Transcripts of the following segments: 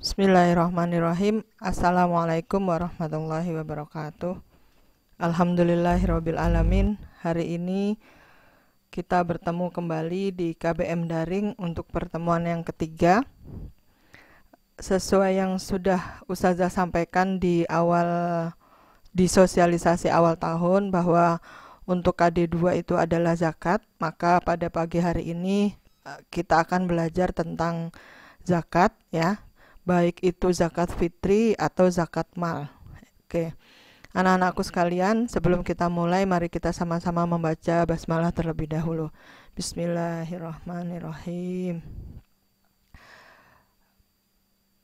Bismillahirrahmanirrahim. Assalamualaikum warahmatullahi wabarakatuh. Alhamdulillahirabbil alamin. Hari ini kita bertemu kembali di KBM Daring untuk pertemuan yang ketiga. Sesuai yang sudah Ustazah sampaikan di sosialisasi awal tahun bahwa untuk KD2 itu adalah zakat, maka pada pagi hari ini kita akan belajar tentang zakat ya. Baik itu zakat fitri atau zakat mal. Oke, anak-anakku sekalian, sebelum kita mulai, mari kita sama-sama membaca basmalah terlebih dahulu. Bismillahirrahmanirrahim.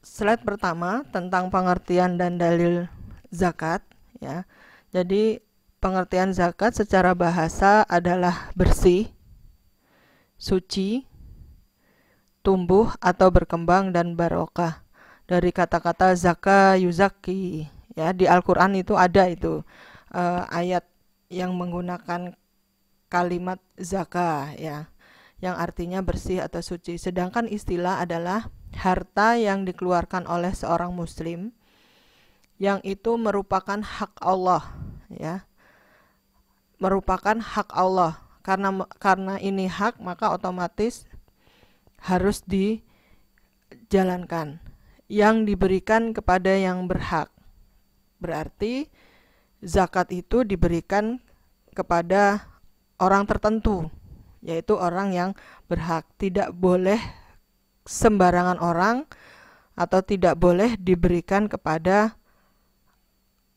Slide pertama tentang pengertian dan dalil zakat ya. Jadi pengertian zakat secara bahasa adalah bersih, suci, tumbuh atau berkembang dan barokah. Dari kata-kata zaka yuzaki ya, di Al-Quran itu ada itu ayat yang menggunakan kalimat zaka ya, yang artinya bersih atau suci. Sedangkan istilah adalah harta yang dikeluarkan oleh seorang muslim yang itu merupakan hak Allah ya, merupakan hak Allah. Karena ini hak, maka otomatis harus dijalankan, yang diberikan kepada yang berhak. Berarti zakat itu diberikan kepada orang tertentu, yaitu orang yang berhak. Tidak boleh sembarangan orang atau tidak boleh diberikan kepada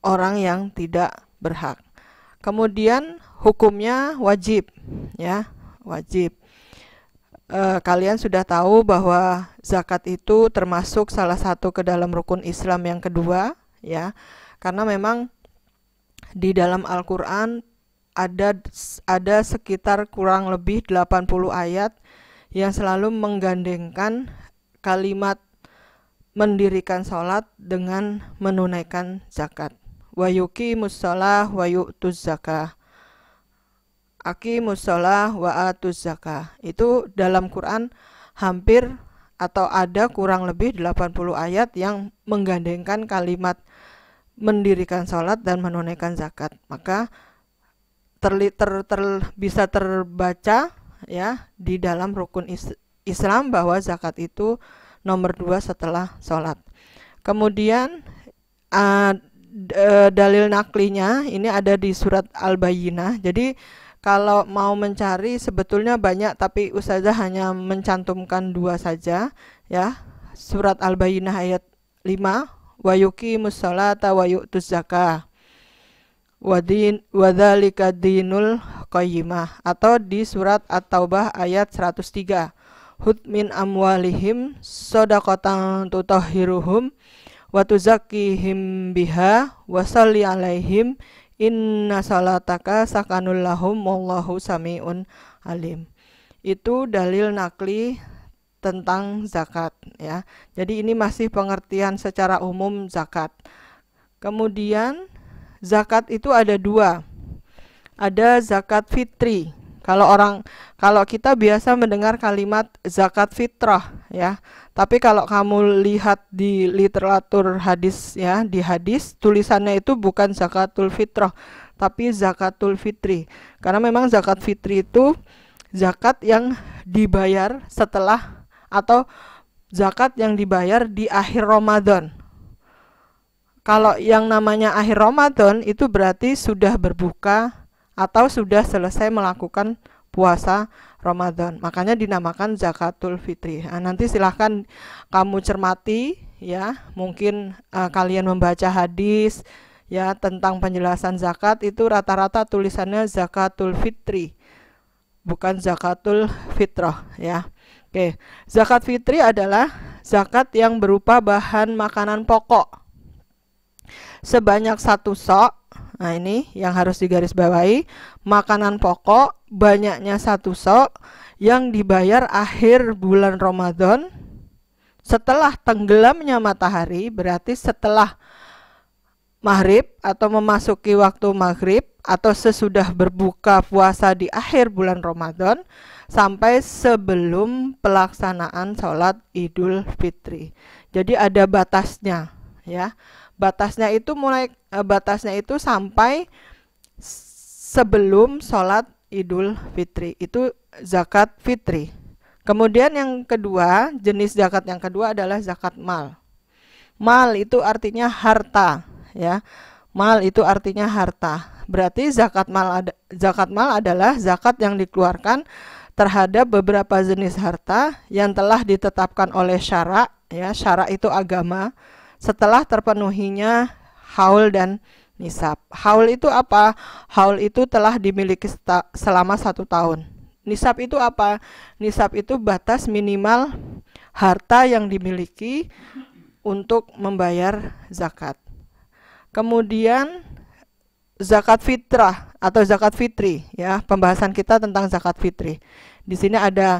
orang yang tidak berhak. Kemudian hukumnya wajib ya, wajib. Kalian sudah tahu bahwa zakat itu termasuk salah satu ke dalam rukun Islam yang kedua ya, karena memang di dalam Al-Quran ada sekitar kurang lebih 80 ayat yang selalu menggandengkan kalimat mendirikan sholat dengan menunaikan zakat. Wa yuqimus shalah wa yu'tuz zakah. Aqimus shalah wa atuz zakah. Itu dalam Quran hampir atau ada kurang lebih 80 ayat yang menggandengkan kalimat mendirikan sholat dan menunaikan zakat. Maka bisa terbaca ya di dalam rukun Islam bahwa zakat itu nomor 2 setelah sholat. Kemudian dalil naklinya ini ada di surat Al-Bayyinah. Jadi kalau mau mencari sebetulnya banyak, tapi Ustazah hanya mencantumkan 2 saja ya. Surat Al-Bayyinah ayat 5, wa yuqimus sholata wa yu'tuz zakah wa dzalika dinul qayyimah, atau di surat At-Taubah ayat 103, hud min amwalihim shadaqatan tutahhiruhum wa tuzakkihim biha wa shalli alaihim inna salataka sakanul lahum wallahu sami'un alim. Itu dalil nakli tentang zakat ya. Jadi ini masih pengertian secara umum zakat. Kemudian zakat itu ada 2. Ada zakat fitri. Kalau kita biasa mendengar kalimat zakat fitrah ya. Tapi kalau kamu lihat di literatur hadis ya, di hadis tulisannya itu bukan zakatul fitrah, tapi zakatul fitri. Karena memang zakat fitri itu zakat yang dibayar setelah, atau zakat yang dibayar di akhir Ramadan. Kalau yang namanya akhir Ramadan itu berarti sudah berbuka atau sudah selesai melakukan puasa Ramadan. Makanya dinamakan zakatul fitri. Nah, nanti silahkan kamu cermati ya. Mungkin kalian membaca hadis ya tentang penjelasan zakat, itu rata-rata tulisannya zakatul fitri, bukan zakatul fitrah ya. Oke, zakat fitri adalah zakat yang berupa bahan makanan pokok sebanyak 1 sok. Nah, ini yang harus digarisbawahi, makanan pokok banyaknya 1 sok yang dibayar akhir bulan Ramadan setelah tenggelamnya matahari, berarti setelah maghrib atau memasuki waktu maghrib atau sesudah berbuka puasa di akhir bulan Ramadan sampai sebelum pelaksanaan sholat Idul Fitri. Jadi ada batasnya, ya. Batasnya itu sampai sebelum sholat Idul Fitri, itu zakat fitri. Kemudian yang kedua, jenis zakat yang kedua adalah zakat mal. Mal itu artinya harta, ya. Mal itu artinya harta. Berarti zakat mal adalah zakat yang dikeluarkan terhadap beberapa jenis harta yang telah ditetapkan oleh syara, ya. Syara itu agama, setelah terpenuhinya haul dan nisab. Haul itu apa? Haul itu telah dimiliki selama 1 tahun. Nisab itu apa? Nisab itu batas minimal harta yang dimiliki untuk membayar zakat. Kemudian zakat fitrah atau zakat fitri, ya. Pembahasan kita tentang zakat fitri. Di sini ada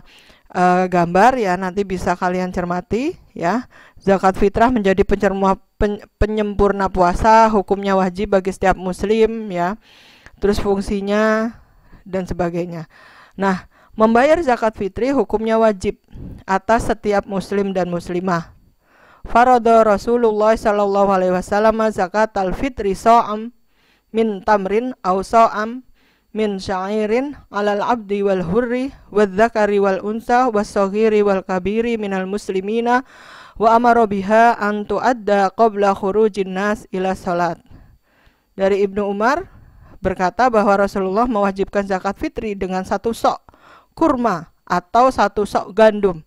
gambar, ya, nanti bisa kalian cermati, ya. Zakat fitrah menjadi penyempurna puasa, hukumnya wajib bagi setiap muslim, ya. Terus fungsinya dan sebagainya. Nah, membayar zakat fitri hukumnya wajib atas setiap muslim dan muslimah. Farada Rasulullah sallallahu alaihi wasallam zakat al-fitri sa'am min tamrin aw sa'am min sya'irin 'alal 'abdi wal hurri wal dzakari wal unsa was saghiri wal kabiri minal muslimina wa amara biha an tu'adda qabla khurujin nas ila salat. Dari Ibnu Umar berkata bahwa Rasulullah mewajibkan zakat fitri dengan 1 sok kurma atau 1 sok gandum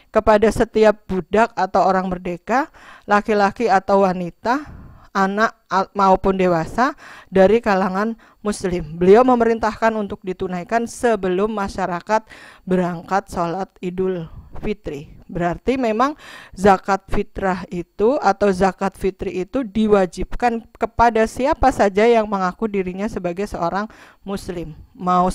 kepada setiap budak atau orang merdeka, laki-laki atau wanita, anak maupun dewasa dari kalangan muslim. Beliau memerintahkan untuk ditunaikan sebelum masyarakat berangkat sholat Idul Fitri. Berarti memang zakat fitrah itu atau zakat fitri itu diwajibkan kepada siapa saja yang mengaku dirinya sebagai seorang muslim. Mau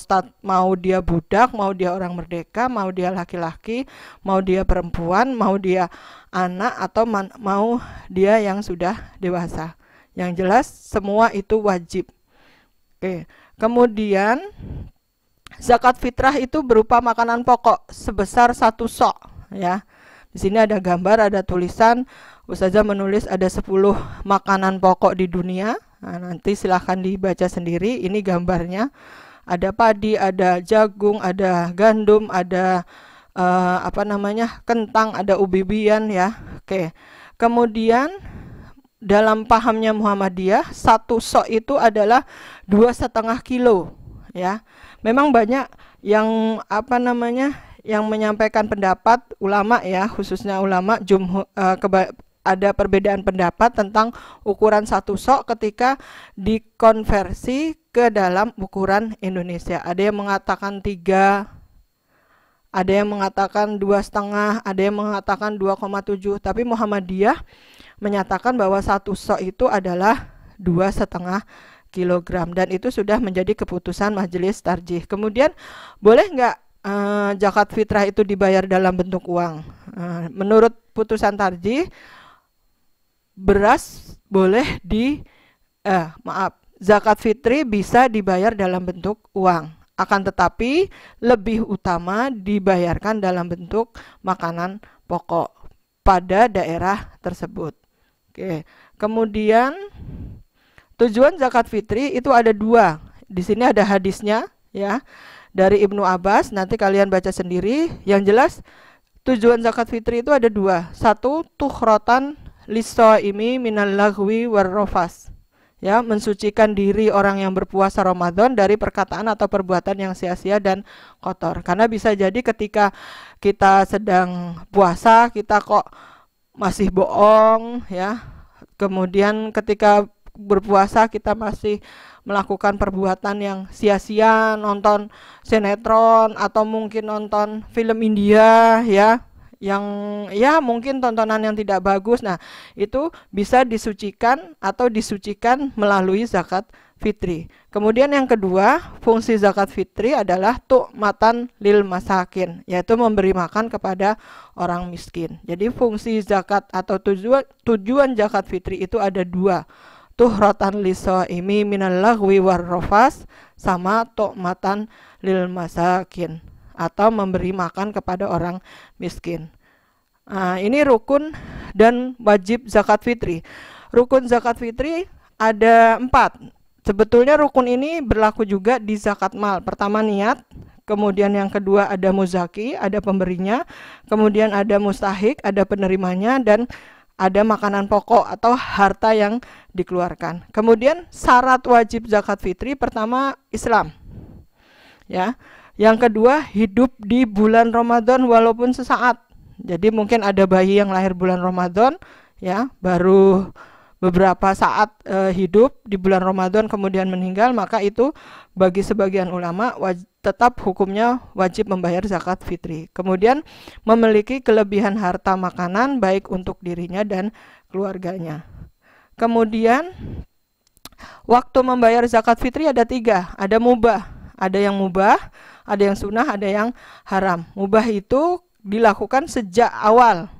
dia budak, mau dia orang merdeka, mau dia laki-laki, mau dia perempuan, mau dia anak, atau mau dia yang sudah dewasa. Yang jelas semua itu wajib. Oke. Kemudian zakat fitrah itu berupa makanan pokok sebesar 1 sok, ya. Di sini ada gambar, ada tulisan. Ustazah menulis ada 10 makanan pokok di dunia. Nah, nanti silahkan dibaca sendiri. Ini gambarnya. Ada padi, ada jagung, ada gandum, ada kentang, ada ubi-ubian, ya. Oke. Kemudian dalam pahamnya Muhammadiyah, 1 sok itu adalah 2,5 kilo, ya. Memang banyak yang yang menyampaikan pendapat ulama, ya, khususnya ulama ada perbedaan pendapat tentang ukuran 1 sok ketika dikonversi ke dalam ukuran Indonesia. Ada yang mengatakan 3, ada yang mengatakan 2,5, ada yang mengatakan 2,7, tapi Muhammadiyah menyatakan bahwa 1 sok itu adalah 2,5 kilogram, dan itu sudah menjadi keputusan majelis tarjih. Kemudian boleh nggak zakat fitrah itu dibayar dalam bentuk uang? Menurut putusan tarjih, beras boleh zakat fitri bisa dibayar dalam bentuk uang. Akan tetapi lebih utama dibayarkan dalam bentuk makanan pokok pada daerah tersebut. Oke. Kemudian tujuan zakat fitri itu ada 2. Di sini ada hadisnya, ya, dari Ibnu Abbas, nanti kalian baca sendiri. Yang jelas tujuan zakat fitri itu ada 2. 1, tukhrotan lis-shaimi minal lagwi warrafas, ya, mensucikan diri orang yang berpuasa Ramadan dari perkataan atau perbuatan yang sia-sia dan kotor. Karena bisa jadi ketika kita sedang puasa kita kok masih bohong, ya. Kemudian ketika berpuasa kita masih melakukan perbuatan yang sia-sia, nonton sinetron atau mungkin nonton film India, ya, yang mungkin tontonan yang tidak bagus. Nah, itu bisa disucikan atau disucikan melalui zakat fitri. Kemudian yang kedua, fungsi zakat fitri adalah tu'matan lil masakin, yaitu memberi makan kepada orang miskin. Jadi fungsi zakat atau tujuan zakat fitri itu ada 2. Tuhratan lis-shaimi minal lagwi warrafas, sama tu'matan lil masakin, atau memberi makan kepada orang miskin. Nah, ini rukun dan wajib zakat fitri. Rukun zakat fitri ada 4. Sebetulnya rukun ini berlaku juga di zakat mal. Pertama niat, kemudian yang kedua ada muzaki, ada pemberinya, kemudian ada mustahik, ada penerimanya, dan ada makanan pokok atau harta yang dikeluarkan. Kemudian syarat wajib zakat fitri pertama Islam. Ya. Yang kedua hidup di bulan Ramadan walaupun sesaat. Jadi mungkin ada bayi yang lahir bulan Ramadan, ya, baru beberapa saat hidup di bulan Ramadan kemudian meninggal, maka itu bagi sebagian ulama tetap hukumnya wajib membayar zakat fitri. Kemudian memiliki kelebihan harta makanan baik untuk dirinya dan keluarganya. Kemudian waktu membayar zakat fitri ada 3, ada mubah, ada yang mubah, ada yang sunnah, ada yang haram. Mubah itu dilakukan sejak awal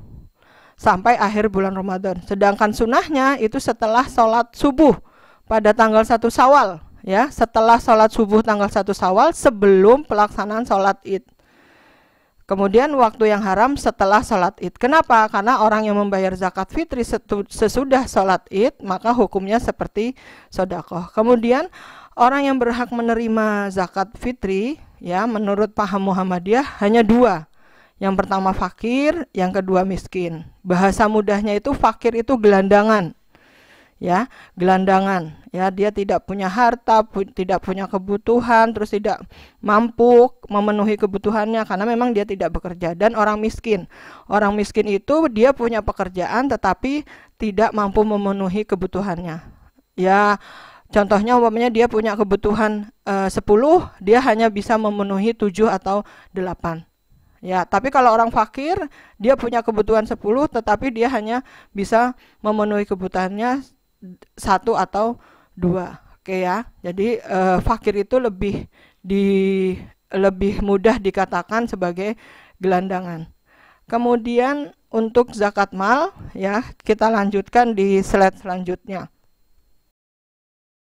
sampai akhir bulan Ramadan. Sedangkan sunnahnya itu setelah sholat subuh pada tanggal 1 Syawal, ya, setelah sholat subuh tanggal 1 Syawal sebelum pelaksanaan sholat Id. Kemudian waktu yang haram setelah sholat Id. Kenapa? Karena orang yang membayar zakat fitri sesudah sholat Id, maka hukumnya seperti sedekah. Kemudian orang yang berhak menerima zakat fitri, ya, menurut paham Muhammadiyah hanya 2. Yang pertama fakir, yang kedua miskin. Bahasa mudahnya itu fakir itu gelandangan. Ya, gelandangan. Ya, dia tidak punya harta, tidak punya kebutuhan, terus tidak mampu memenuhi kebutuhannya karena memang dia tidak bekerja. Dan orang miskin. Orang miskin itu dia punya pekerjaan tetapi tidak mampu memenuhi kebutuhannya. Ya, contohnya umpamanya dia punya kebutuhan 10, dia hanya bisa memenuhi 7 atau 8. Ya, tapi kalau orang fakir, dia punya kebutuhan 10, tetapi dia hanya bisa memenuhi kebutuhannya 1 atau 2. Oke ya. Jadi fakir itu lebih mudah dikatakan sebagai gelandangan. Kemudian untuk zakat mal, ya, kita lanjutkan di slide selanjutnya.